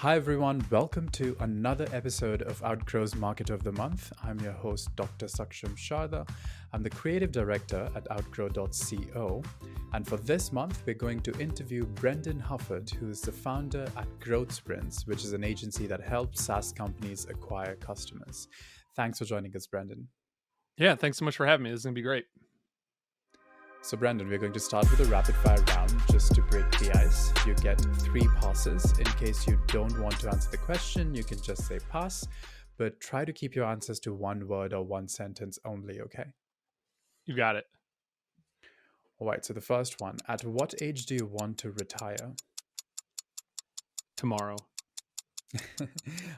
Hi everyone, welcome to another episode of Outgrow's Market of the Month. I'm your host, Dr. Saksham Sharda. I'm the creative director at outgrow.co. And for this month, we're going to interview Brendan Hufford, who is the founder at Growth Sprints, which is an agency that helps SaaS companies acquire customers. Thanks for joining us, Brendan. Yeah, thanks so much for having me. This is going to be great. So Brendan, we're going to start with a rapid fire round just to break the ice. You get 3 passes. In case you don't want to answer the question, you can just say pass, but try to keep your answers to one word or one sentence only, okay? You got it. All right, so the first one, at what age do you want to retire? Tomorrow.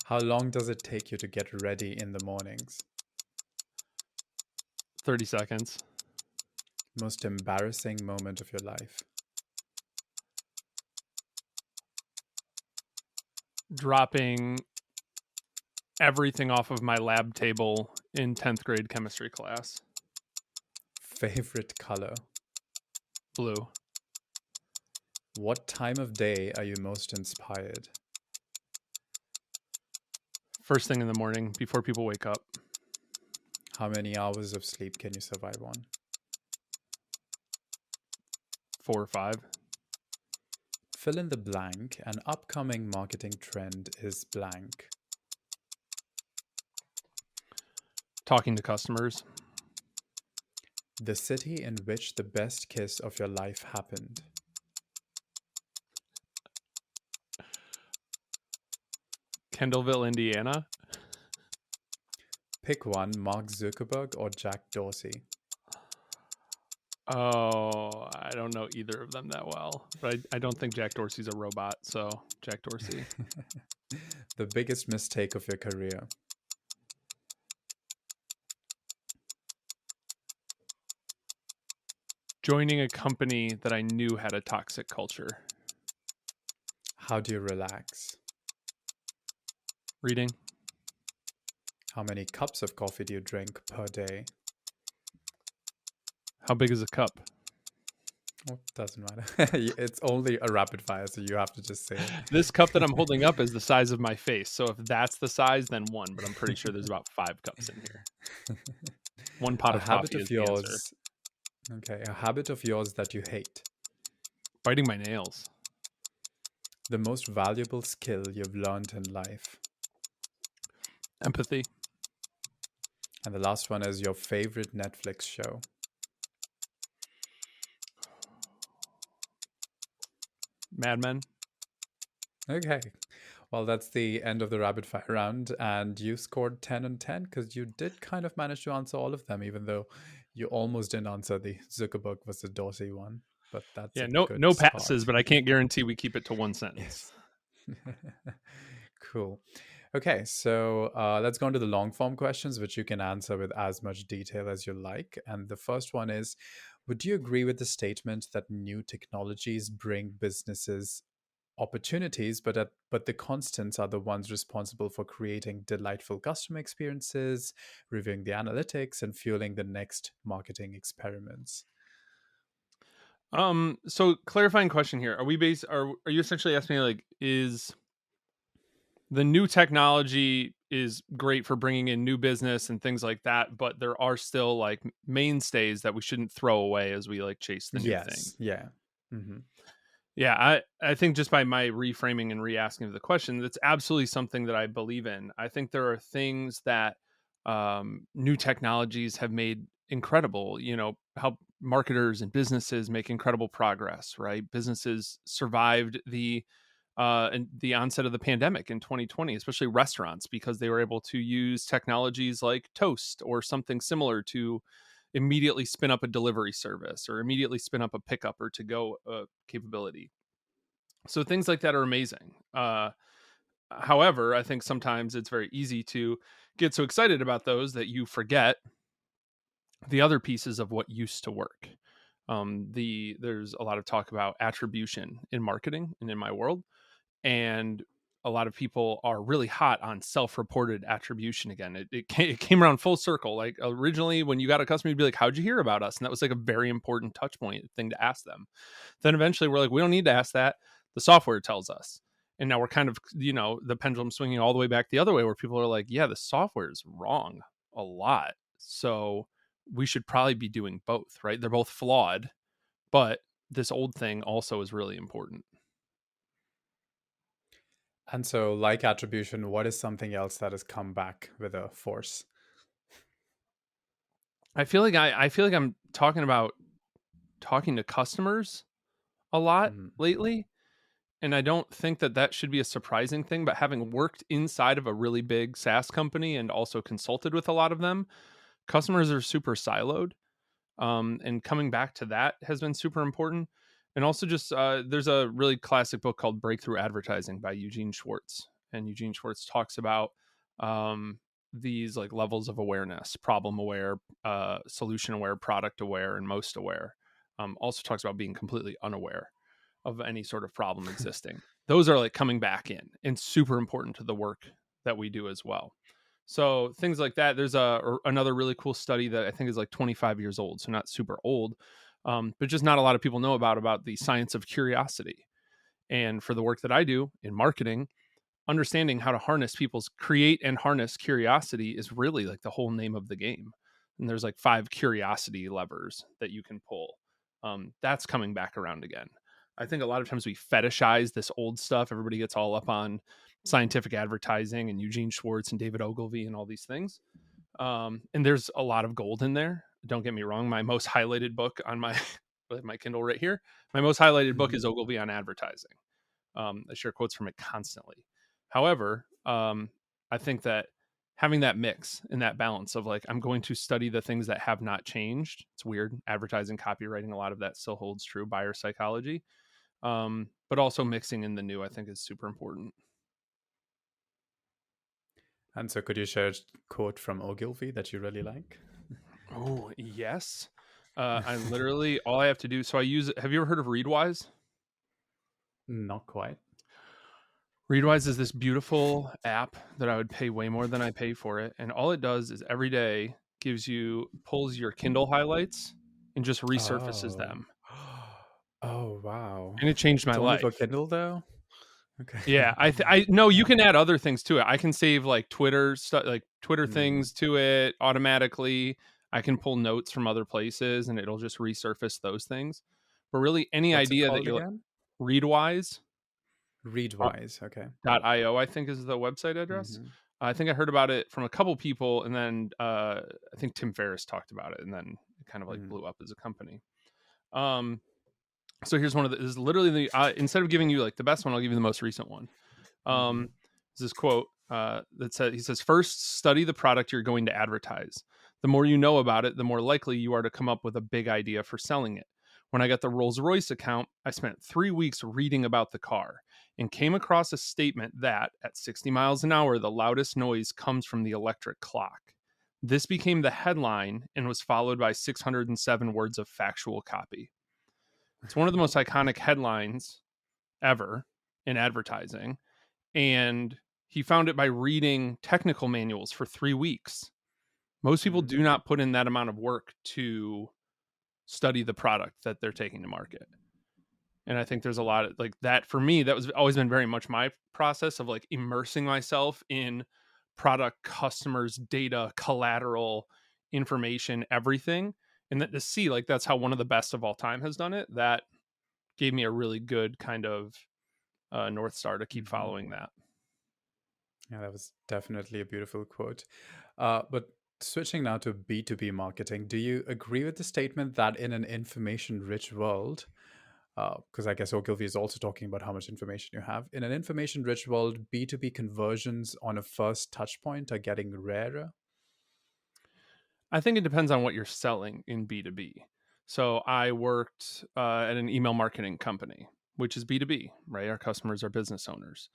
How long does it take you to get ready in the mornings? 30 seconds. Most embarrassing moment of your life? Dropping everything off of my lab table in 10th grade chemistry class. Favorite color? Blue. What time of day are you most inspired? First thing in the morning before people wake up. How many hours of sleep can you survive on? 4 or 5. Fill in the blank. An upcoming marketing trend is blank. Talking to customers. The city in which the best kiss of your life happened. Kendallville, Indiana. Pick one, Mark Zuckerberg or Jack Dorsey. Oh, I don't know either of them that well, but I don't think Jack Dorsey's a robot, so Jack Dorsey. The biggest mistake of your career. Joining a company that I knew had a toxic culture. How do you relax? Reading. How many cups of coffee do you drink per day? How big is a cup? Well, doesn't matter. It's only a rapid fire, so you have to just say it. This cup that I'm holding up is the size of my face. So if that's the size, then 1. But I'm pretty sure there's about 5 cups in here. 1 pot of coffee is the answer. Okay, a habit of yours that you hate. Biting my nails. The most valuable skill you've learned in life. Empathy. And the last one is your favorite Netflix show. Mad Men. Okay. Well, that's the end of the rapid fire round. And you scored 10 on 10 because you did kind of manage to answer all of them, even though you almost didn't answer the Zuckerberg versus Dorsey one. But that's no passes, but I can't guarantee we keep it to 1 sentence. Yes. Cool. Okay, so let's go into the long form questions, which you can answer with as much detail as you like. And the first one is, would you agree with the statement that new technologies bring businesses opportunities, but the constants are the ones responsible for creating delightful customer experiences, reviewing the analytics, and fueling the next marketing experiments? So clarifying question here. Are you essentially asking me, like, is the new technology is great for bringing in new business and things like that, but there are still like mainstays that we shouldn't throw away as we like chase the new thing? Yeah. Mm-hmm. Yeah, I think just by my reframing and re-asking of the question, that's absolutely something that I believe in. I think there are things that new technologies have made incredible, help marketers and businesses make incredible progress, right? Businesses survived the onset of the pandemic in 2020, especially restaurants, because they were able to use technologies like Toast or something similar to immediately spin up a delivery service or immediately spin up a pickup or to-go capability. So things like that are amazing. However, I think sometimes it's very easy to get so excited about those that you forget the other pieces of what used to work. There's a lot of talk about attribution in marketing and in my world. And a lot of people are really hot on self-reported attribution again. It came around full circle. Like originally when you got a customer, you'd be like, how'd you hear about us? And that was like a very important touch point thing to ask them. Then eventually we're like, we don't need to ask that. The software tells us. And now we're kind of, the pendulum swinging all the way back the other way, where people are like, yeah, the software is wrong a lot. So we should probably be doing both, right? They're both flawed, but this old thing also is really important. And so, like attribution, what is something else that has come back with a force? I feel like I'm talking to customers a lot Mhm. lately, and I don't think that that should be a surprising thing, but having worked inside of a really big SaaS company and also consulted with a lot of them, customers are super siloed. And coming back to that has been super important. And also, just there's a really classic book called Breakthrough Advertising by Eugene Schwartz, and Eugene Schwartz talks about um, these like levels of awareness: problem aware, solution aware, product aware, and most aware. Also talks about being completely unaware of any sort of problem existing. Those are like coming back in and super important to the work that we do as well. So things like that. There's another really cool study that I think is like 25 years old, so not super old, but just not a lot of people know about the science of curiosity. And for the work that I do in marketing, understanding how to create and harness curiosity is really like the whole name of the game. And there's like 5 curiosity levers that you can pull. That's coming back around again. I think a lot of times we fetishize this old stuff. Everybody gets all up on scientific advertising and Eugene Schwartz and David Ogilvy and all these things. And there's a lot of gold in there. Don't get me wrong. My most highlighted book on my my Kindle right here. My most highlighted book Mhm. is Ogilvy on advertising. I share quotes from it constantly. However, I think that having that mix and that balance of like, I'm going to study the things that have not changed. It's weird. Advertising, copywriting, a lot of that still holds true. Buyer psychology, but also mixing in the new, I think, is super important. And so, could you share a quote from Ogilvy that you really like? Oh yes. I literally all I have to do. So I use. Have you ever heard of Readwise? Not quite. Readwise is this beautiful app that I would pay way more than I pay for it, and all it does is every day pulls your Kindle highlights and just resurfaces Oh. them, Oh, wow. and it changed my It's only for life. Kindle, though? Okay. Yeah, I no, you can add other things to it. I can save like Twitter stuff, like Twitter Mm. things to it automatically. I can pull notes from other places, and it'll just resurface those things. But really, any What's it idea that called you again? Readwise Readwise. Okay. .io, I think is the website address. Hmm. I think I heard about it from a couple people, and then I think Tim Ferriss talked about it, and then it kind of like Hmm. blew up as a company. Um, so here's one of the. This is literally the. Instead of giving you like the best one, I'll give you the most recent one. Hmm. This quote that says he says first study the product you're going to advertise. The more you know about it, the more likely you are to come up with a big idea for selling it. When I got the Rolls Royce account, I spent 3 weeks reading about the car and came across a statement that at 60 miles an hour, the loudest noise comes from the electric clock. This became the headline and was followed by 607 words of factual copy. It's one of the most iconic headlines ever in advertising, and he found it by reading technical manuals for 3 weeks. Most people do Mm. not put in that amount of work to study the product that they're taking to market. And I think there's a lot of like that for me. That was always been very much my process of like immersing myself in product, customers, data, collateral, information, everything. And that to see like that's how one of the best of all time has done it. That gave me a really good kind of North Star to keep Hmm. following that. Yeah, that was definitely a beautiful quote. But switching now to B2B marketing, do you agree with the statement that in an information rich world, because I guess Ogilvy is also talking about how much information you have, in an information rich world, B2B conversions on a first touch point are getting rarer? I think it depends on what you're selling in B2B. So I worked at an email marketing company, which is B2B, right? Our customers are business owners.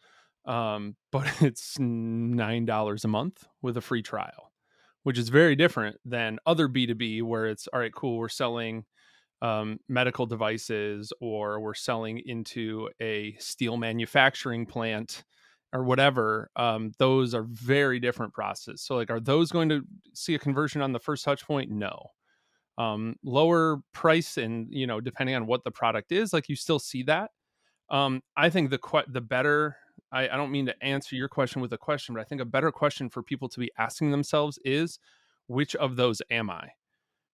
But it's $9 a month with a free trial, which is very different than other B2B where it's all right, cool, we're selling medical devices or we're selling into a steel manufacturing plant or whatever. Those are very different processes. So like, are those going to see a conversion on the first touch point? No. Lower price and, depending on what the product is, like you still see that. I think the better I don't mean to answer your question with a question, but I think a better question for people to be asking themselves is, which of those am I?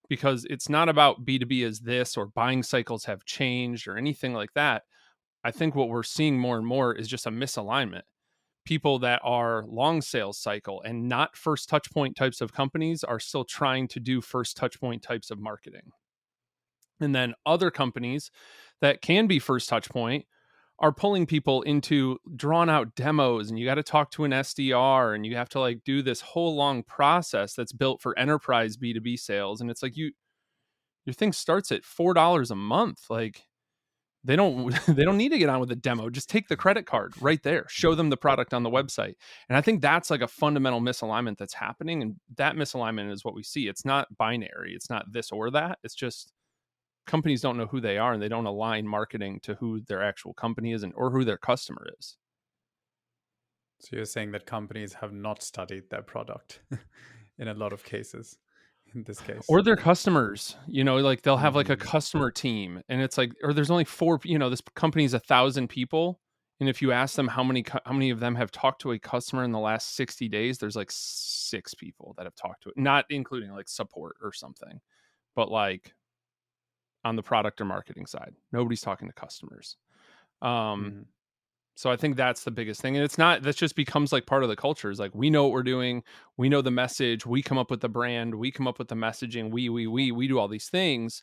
Because it's not about B2B as this or buying cycles have changed or anything like that. I think what we're seeing more and more is just a misalignment. People that are long sales cycle and not first touch point types of companies are still trying to do first touch point types of marketing. And then other companies that can be first touch point are pulling people into drawn out demos, and you got to talk to an SDR, and you have to like do this whole long process that's built for enterprise B2B sales. And it's like, your thing starts at $4 a month. Like, they don't they don't need to get on with a demo. Just take the credit card right there, show them the product on the website. And I think that's like a fundamental misalignment that's happening, and that misalignment is what we see. It's not binary, it's not this or that. It's just companies don't know who they are, and they don't align marketing to who their actual company is, and or who their customer is. So you're saying that companies have not studied their product in a lot of cases, in this case. Or their customers, like they'll have like a Hmm. customer team, and it's like, or there's only four, this company's 1,000 people. And if you ask them how many of them have talked to a customer in the last 60 days, there's like 6 people that have talked to it, not including like support or something, but like on the product or marketing side, nobody's talking to customers. Um, Hmm. So I think that's the biggest thing. And it's not, that just becomes like part of the culture. Is like, we know what we're doing. We know the message. We come up with the brand. We come up with the messaging. We do all these things.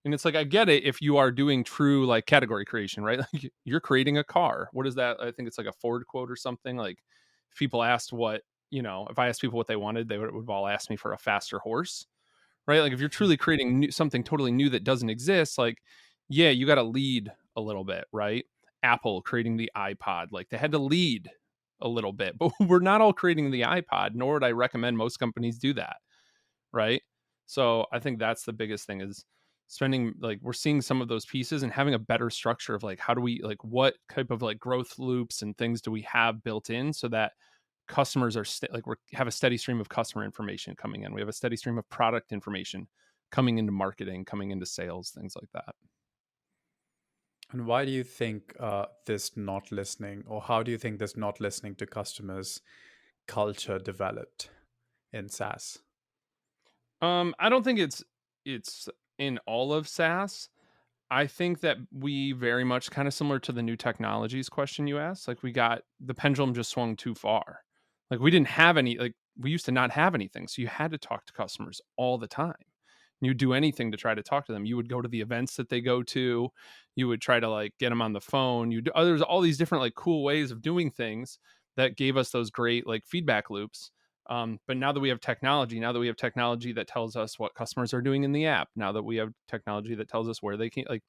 And it's like, I get it if you are doing true like category creation, right? Like, you're creating a car. What is that? I think it's like a Ford quote or something. Like, if people asked what, if I asked people what they wanted, they would have all asked me for a faster horse, right? Like, if you're truly creating something totally new that doesn't exist, like, yeah, you got to lead a little bit, right? Apple creating the iPod, like, they had to lead a little bit, but we're not all creating the iPod, nor would I recommend most companies do that, right? So I think that's the biggest thing, is spending, like, we're seeing some of those pieces and having a better structure of like, how do we, like, what type of like growth loops and things do we have built in so that customers are like, we have a steady stream of customer information coming in. We have a steady stream of product information coming into marketing, coming into sales, things like that. And why do you think this not listening, or how do you think this not listening to customers culture developed in SaaS? I don't think it's in all of SaaS. I think that we very much, kind of similar to the new technologies question you asked, like, we got the pendulum just swung too far. Like, we didn't have any, like, we used to not have anything. So you had to talk to customers all the time. You'd do anything to try to talk to them. You would go to the events that they go to. You would try to like get them on the phone. There's all these different like cool ways of doing things that gave us those great like feedback loops. But now that we have technology, now that we have technology that tells us what customers are doing in the app, now that we have technology that tells us where they can, like,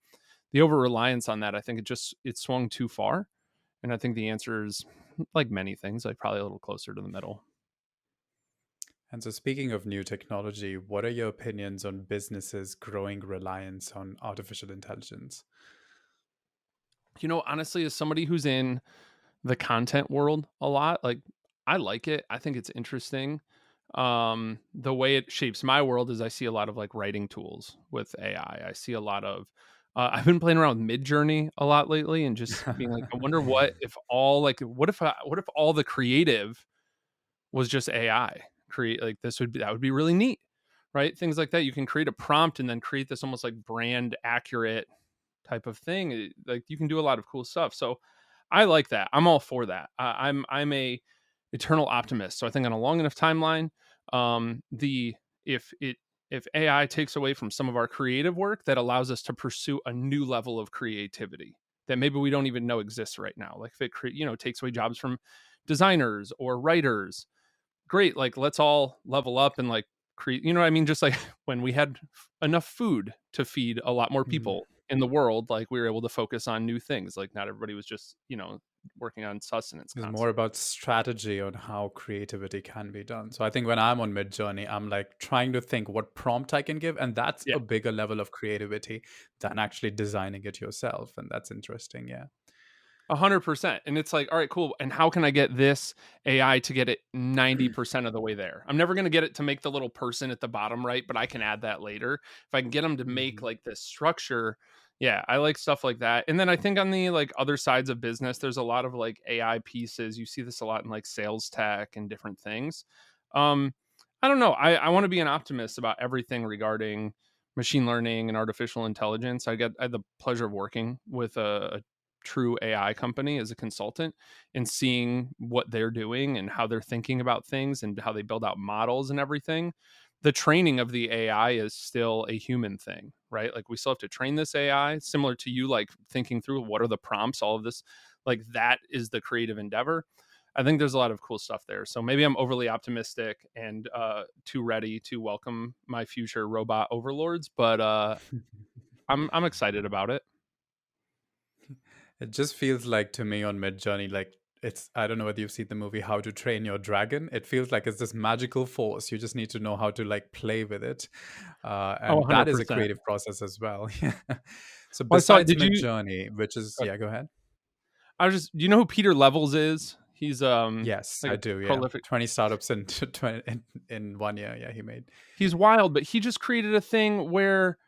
the over reliance on that, I think it swung too far. And I think the answer is, like many things, like probably a little closer to the middle. And so, speaking of new technology, what are your opinions on businesses' growing reliance on artificial intelligence? Honestly, as somebody who's in the content world a lot, like, I like it. I think it's interesting. The way it shapes my world is I see a lot of like writing tools with AI. I see a lot of I've been playing around with Mid Journey a lot lately, and just being like, I wonder what if all like what if all the creative was just AI create, like, that would be really neat, right? Things like that. You can create a prompt and then create this almost like brand accurate type of thing. Like, you can do a lot of cool stuff. So I like that. I'm all for that. I'm a eternal optimist. So I think on a long enough timeline, the if AI takes away from some of our creative work, that allows us to pursue a new level of creativity that maybe we don't even know exists right now. Like, if it takes away jobs from designers or writers, great. Like, let's all level up and like create. You know what I mean? Just like when we had enough food to feed a lot more Mhm. people in the world, like, we were able to focus on new things. Like, not everybody was just working on sustenance It's more constantly. about strategy on how creativity can be done. So I think when I'm on Mid Journey, I'm like trying to think what prompt I can give, and that's Yeah. a bigger level of creativity than actually designing it yourself. And that's interesting. Yeah. 100%. And it's like, all right, cool. And how can I get this AI to get it 90% of the way there? I'm never going to get it to make the little person at the bottom right, but I can add that later. If I can get them to make Mhm. like this structure, yeah, I like stuff like that. And then I think on the like other sides of business, there's a lot of like AI pieces. You see this a lot in like sales tech and different things. Um, I don't know. I want to be an optimist about everything regarding machine learning and artificial intelligence. I had the pleasure of working with a true AI company as a consultant and seeing what they're doing and how they're thinking about things and how they build out models and everything. The training of the AI is still a human thing, right? Like we still have to train this AI, similar to you, like thinking through what are the prompts, all of this, like that is the creative endeavor. I think there's a lot of cool stuff there. So maybe I'm overly optimistic and too ready to welcome my future robot overlords, but I'm excited about it. It just feels like to me on Midjourney, like it's, I don't know whether you've seen the movie How to Train Your Dragon. It feels like it's this magical force. You just need to know how to like play with it. Oh, And that is a 100%. creative process as well. Yeah. So Well, I saw. besides Did you? Midjourney, which is, uh, yeah, go ahead. I was just. Do you know who Peter Levels is? He's Yes, like I a do. Yeah. prolific. 20 startups in, 20, in 1 year. Yeah, he made. He's wild, but he just created a thing where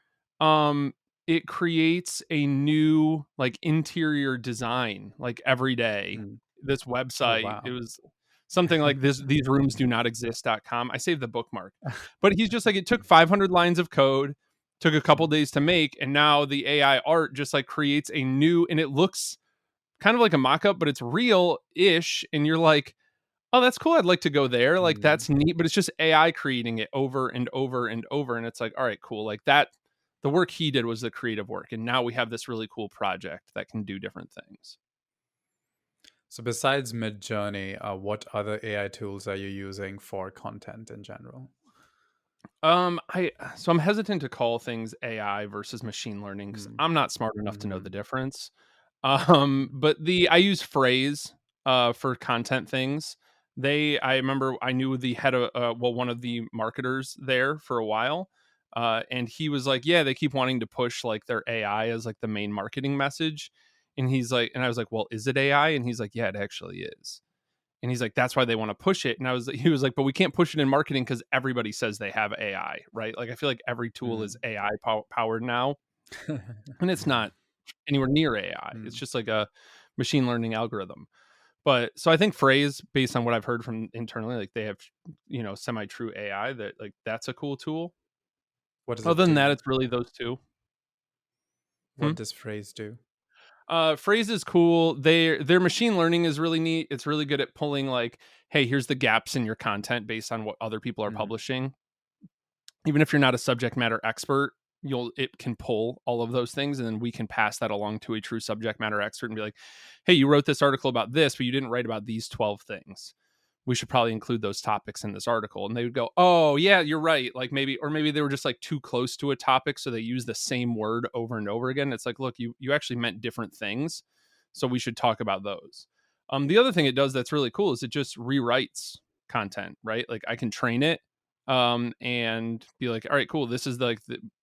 um it creates a new like interior design like every day. Mm. This Oh, website, it wow. was something like this these rooms do not exist.com. I saved the bookmark. But he's just like it took 500 lines of code, took a couple days to make, and now the AI art just like creates a new, and it looks kind of like a mock-up, but it's real-ish, and you're like, oh, that's cool. I'd like to go there. Like Mm. that's neat, but it's just AI creating it over and over and over. And it's like, all right, cool. Like that, the work he did was the creative work. And now we have this really cool project that can do different things. So besides Midjourney, what other AI tools are you using for content in general? So I'm hesitant to call things AI versus machine learning because Mm. I'm not smart enough to know the Mhm. difference. But I use Phrase for content things. I remember I knew the head of one of the marketers there for a while. And he was like, yeah, they keep wanting to push like their AI as like the main marketing message. And he's like, and I was like, well, is it AI? And he's like, yeah, it actually is. And he's like, that's why they want to push it. And he was like, but we can't push it in marketing because everybody says they have AI, right? Like I feel like every tool is Mm. AI powered now, and it's not anywhere near AI. It's Mm. just like a machine learning algorithm. But so I think Phrase, based on what I've heard from internally, like they have, semi true AI that like that's a cool tool. What does it Other than that, do? it's really those two. Hmm? What does phrase do? Phrase is cool. Their machine learning is really neat. It's really good at pulling like, hey, here's the gaps in your content based on what other people are Mhm. publishing. Even if you're not a subject matter expert, it can pull all of those things, and then we can pass that along to a true subject matter expert and be like, hey, you wrote this article about this, but you didn't write about these 12 things. We should probably include those topics in this article. And they would go, oh yeah, you're right. Like maybe, or maybe they were just like too close to a topic, so they use the same word over and over again. It's like, look, you actually meant different things, so we should talk about those. The other thing it does that's really cool is it just rewrites content, right? Like I can train it and be like, all right, cool, this is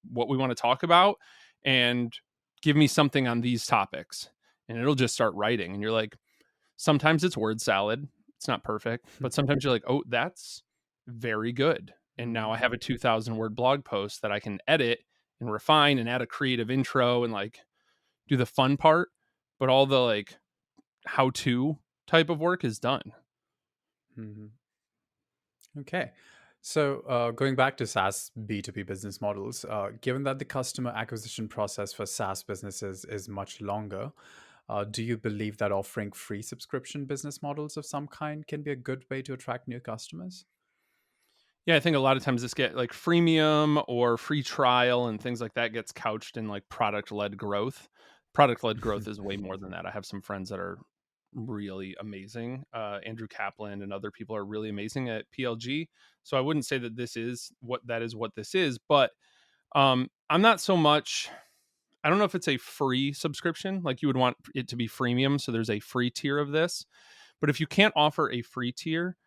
what we want to talk about, and give me something on these topics, and it'll just start writing. And you're like, sometimes it's word salad, it's not perfect, but sometimes you're like, oh, that's very good, and now I Mhm. have a 2,000 word blog post that I can edit and refine and add a creative intro and like do the fun part, but all the like how to type of work is done. Mhm. Okay. So, going back to SaaS B2B business models, given that the customer acquisition process for SaaS businesses is much longer, do you believe that offering free subscription business models of some kind can be a good way to attract new customers? Yeah, I think a lot of times this get like freemium or free trial and things like that gets couched in like product led growth. Product led growth is way more than that. I have some friends that are really amazing. Andrew Kaplan and other people are really amazing at PLG. So I wouldn't say that what this is, but I'm not so much. I don't know if it's a free subscription, like you would want it to be freemium. So there's a free tier of this. But if you can't offer a free tier,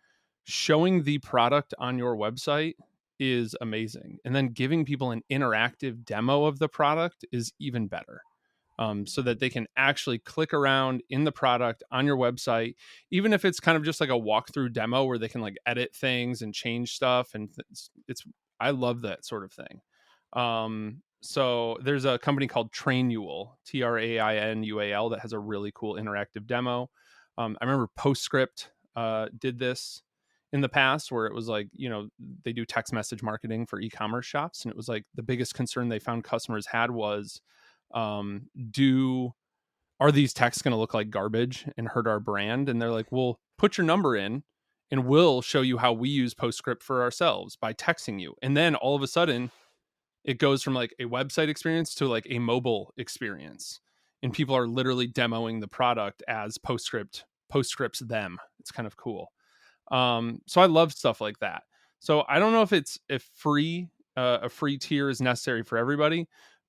showing the product on your website is amazing. And then giving people an interactive demo of the product is even better. so that they can actually click around in the product on your website, even if it's kind of just like a walkthrough demo where they can like edit things and change stuff. And it's I love that sort of thing. So there's a company called Trainual, TrainUal, that has a really cool interactive demo. I remember Postscript did this in the past, where it was like, they do text message marketing for e-commerce shops, and it was like the biggest concern they found customers had was, do are these texts going to look like garbage and hurt our brand? And they're like, well, put your number in and we'll show you how we use Postscript for ourselves by texting you. And then all of a sudden it goes from like a website experience to like a mobile experience, and people are literally demoing the product as Postscript's them. It's kind of cool. So I love stuff like that. So I don't know if it's a free tier is necessary for everybody,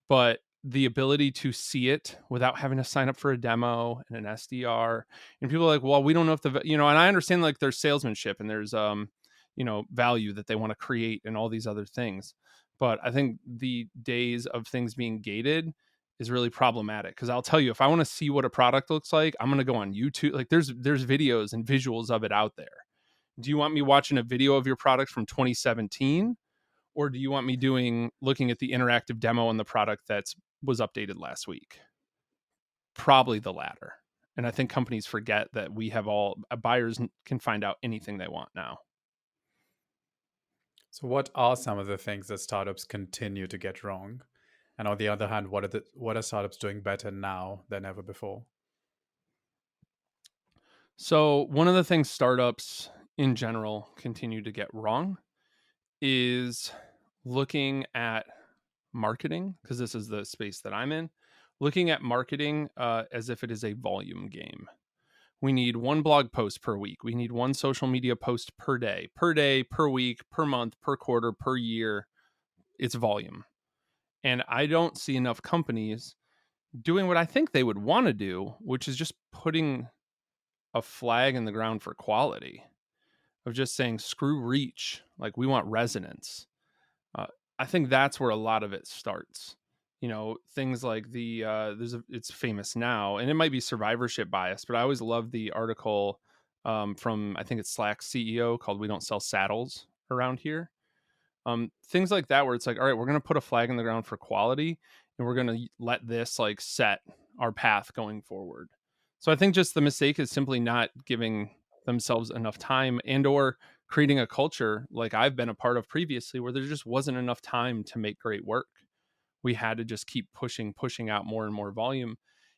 but the ability to see it without having to sign up for a demo and an SDR, and people are like, well, we don't know if and I understand like there's salesmanship and there's value that they want to create and all these other things. But I think the days of things being gated is really problematic, because I'll tell you, if I want to see what a product looks like, I'm going to go on YouTube. Like there's videos and visuals of it out there. Do you want me watching a video of your product from 2017, or do you want me looking at the interactive demo on the product that was updated last week? Probably the latter. And I think companies forget that buyers can find out anything they want now. So, what are some of the things that startups continue to get wrong? And on the other hand, what are startups doing better now than ever before? So, one of the things startups in general continue to get wrong is looking at marketing, because this is the space that I'm in, looking at marketing as if it is a volume game. We need one blog post per week. We need one social media post per day, per week, per month, per quarter, per year. It's volume. And I don't see enough companies doing what I think they would want to do, which is just putting a flag in the ground for quality, of just saying, screw reach. Like, we want resonance. I think that's where a lot of it starts. Things like it's famous now, and it might be survivorship bias, but I always love the article from, I think it's Slack's CEO, called "We Don't Sell Saddles Around Here." Things like that, where it's like, all right, we're going to put a flag in the ground for quality, and we're going to let this like set our path going forward. So I think just the mistake is simply not giving themselves enough time, and or creating a culture like I've been a part of previously, where there just wasn't enough time to make great work. We had to just keep pushing out more and more volume.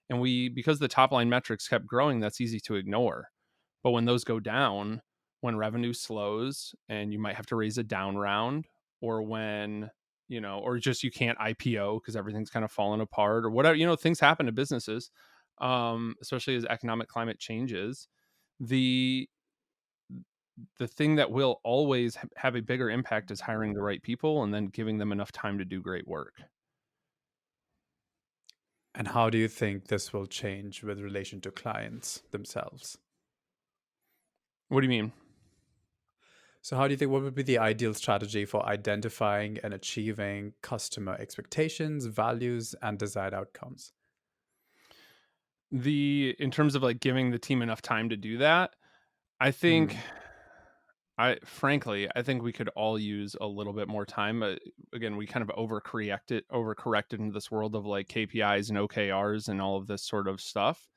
And because the top line metrics kept growing, that's easy to ignore. But when those go down, when revenue slows and you might have to raise a down round, or when, or just you can't IPO because everything's kind of fallen apart or whatever, things happen to businesses, especially as economic climate changes. The thing that will always have a bigger impact is hiring the right people and then giving them enough time to do great work. And how do you think this will change with relation to clients themselves? What do you mean? So, how do you think, what would be the ideal strategy for identifying and achieving customer expectations, values, and desired outcomes? In terms of like giving the team enough time to do that, I think, Hmm. I think we could all use a little bit more time. Again, we kind of overcorrected into this world of like KPIs and OKRs and all of this sort of stuff.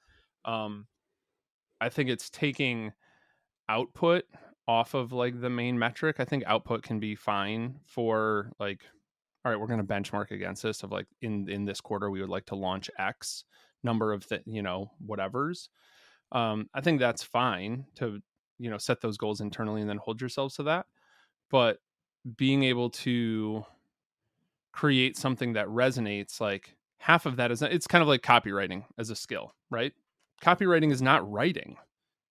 I think it's taking output off of like the main metric. I think output can be fine for like, all right, we're going to benchmark against this, of like, in this quarter we would like to launch X number of whatevers. I think that's fine to set those goals internally and then hold yourselves to that. But being able to create something that resonates, like half of that it's kind of like copywriting as a skill, right? Copywriting is not writing,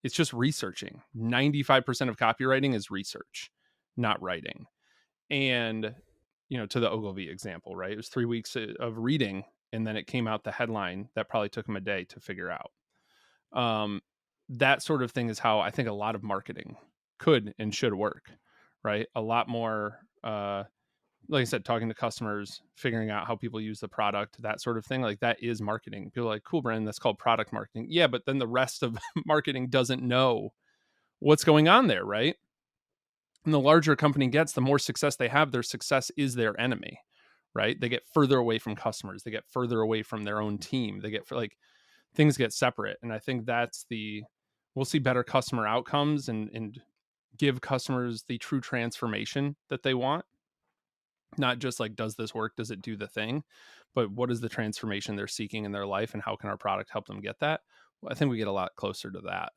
it's just researching. 95% of copywriting is research, not writing. And to the Ogilvy example, right, it was 3 weeks of reading, and then it came out the headline that probably took him a day to figure out. That sort of thing is how I think a lot of marketing could and should work, right? A lot more like I said, talking to customers, figuring out how people use the product, that sort of thing. Like that is marketing. People are like, cool, Brandon, that's called product marketing. Yeah, but then the rest of marketing doesn't know what's going on there, right? And the larger a company gets, the more success they have, their success is their enemy, right? They get further away from customers. They get further away from their own team. They get like things get separate. And I think we'll see better customer outcomes and give customers the true transformation that they want. Not just like, does this work? Does it do the thing? But what is the transformation they're seeking in their life, and how can our product help them get that? Well, I think we get a lot closer to that.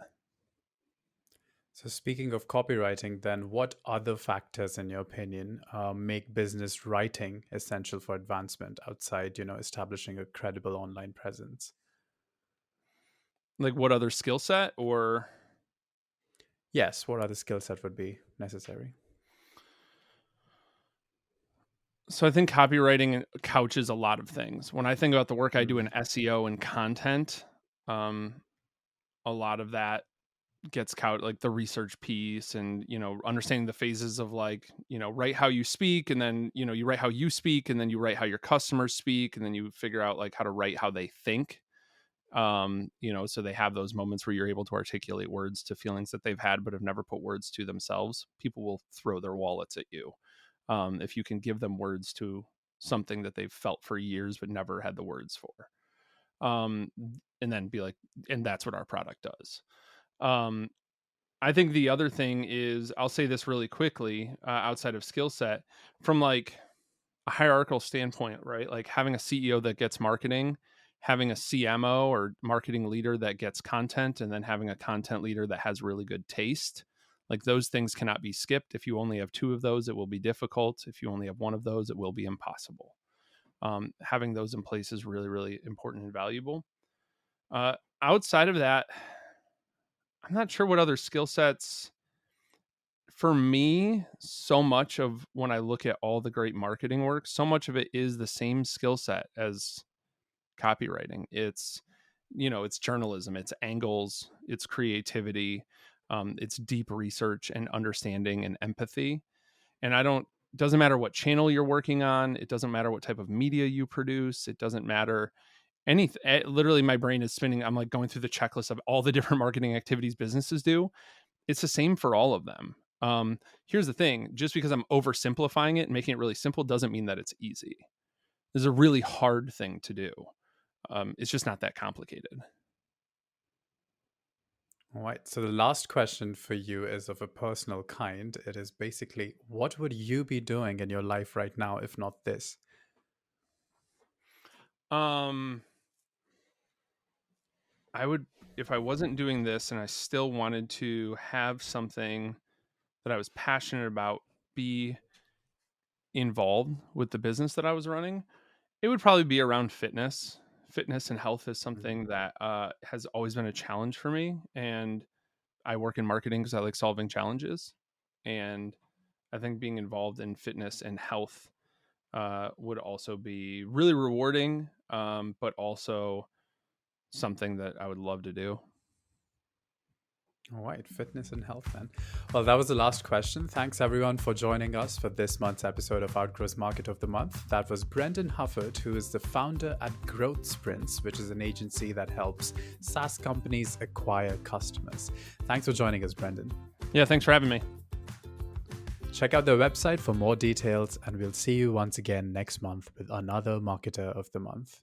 So speaking of copywriting, then what other factors, in your opinion, make business writing essential for advancement outside, establishing a credible online presence? Like what other skill set or Yes, what other skill set would be necessary? so I think copywriting couches a lot of things. When I think about the work I do in Mm. SEO and content, um, a lot of that gets like the research piece and understanding the phases of like write how you speak, and then you write how you speak, and then you write how your customers speak, and then you figure out like how to write how they think, so they have those moments where you're able to articulate words to feelings that they've had but have never put words to themselves. People will throw their wallets at you if you can give them words to something that they've felt for years but never had the words for, um, and then be like, and that's what our product does. um, I think the other thing is, I'll say this really quickly, outside of skill set, from like a hierarchical standpoint, right? Like having a CEO that gets marketing, having a CMO or marketing leader that gets content, and then having a content leader that has really good taste. Like those things cannot be skipped. If you only have two of those, it will be difficult. If you only have one of those, it will be impossible. Having those in place is really, really important and valuable. Outside of that, I'm not sure what other skill sets. For me, so much of when I look at all the great marketing work, so much of it is the same skill set as copywriting. It's journalism, it's angles, it's creativity, it's deep research and understanding and empathy. And doesn't matter what channel you're working on, it doesn't matter what type of media you produce, it doesn't matter anything. Literally, my brain is spinning. I'm like going through the checklist of all the different marketing activities businesses do. It's the same for all of them. Here's the thing: just because I'm oversimplifying it and making it really simple doesn't mean that it's easy. This is a really hard thing to do. It's just not that complicated. All right. So the last question for you is of a personal kind. It is basically, what would you be doing in your life right now if not this? Um, I would, if I wasn't doing this and I still wanted to have something that I was passionate about be involved with the business that I was running, it would probably be around fitness. Fitness and health is something Mhm. that has always been a challenge for me. And I work in marketing because I like solving challenges. And I think being involved in fitness and health would also be really rewarding, but also something that I would love to do. All right, fitness and health then. Well, that was the last question. Thanks everyone for joining us for this month's episode of Outgrowth Market of the Month. That was Brendan Hufford, who is the founder at Growth Sprints, which is an agency that helps SaaS companies acquire customers. Thanks for joining us, Brendan. Yeah, thanks for having me. Check out their website for more details, and we'll see you once again next month with another Marketer of the Month.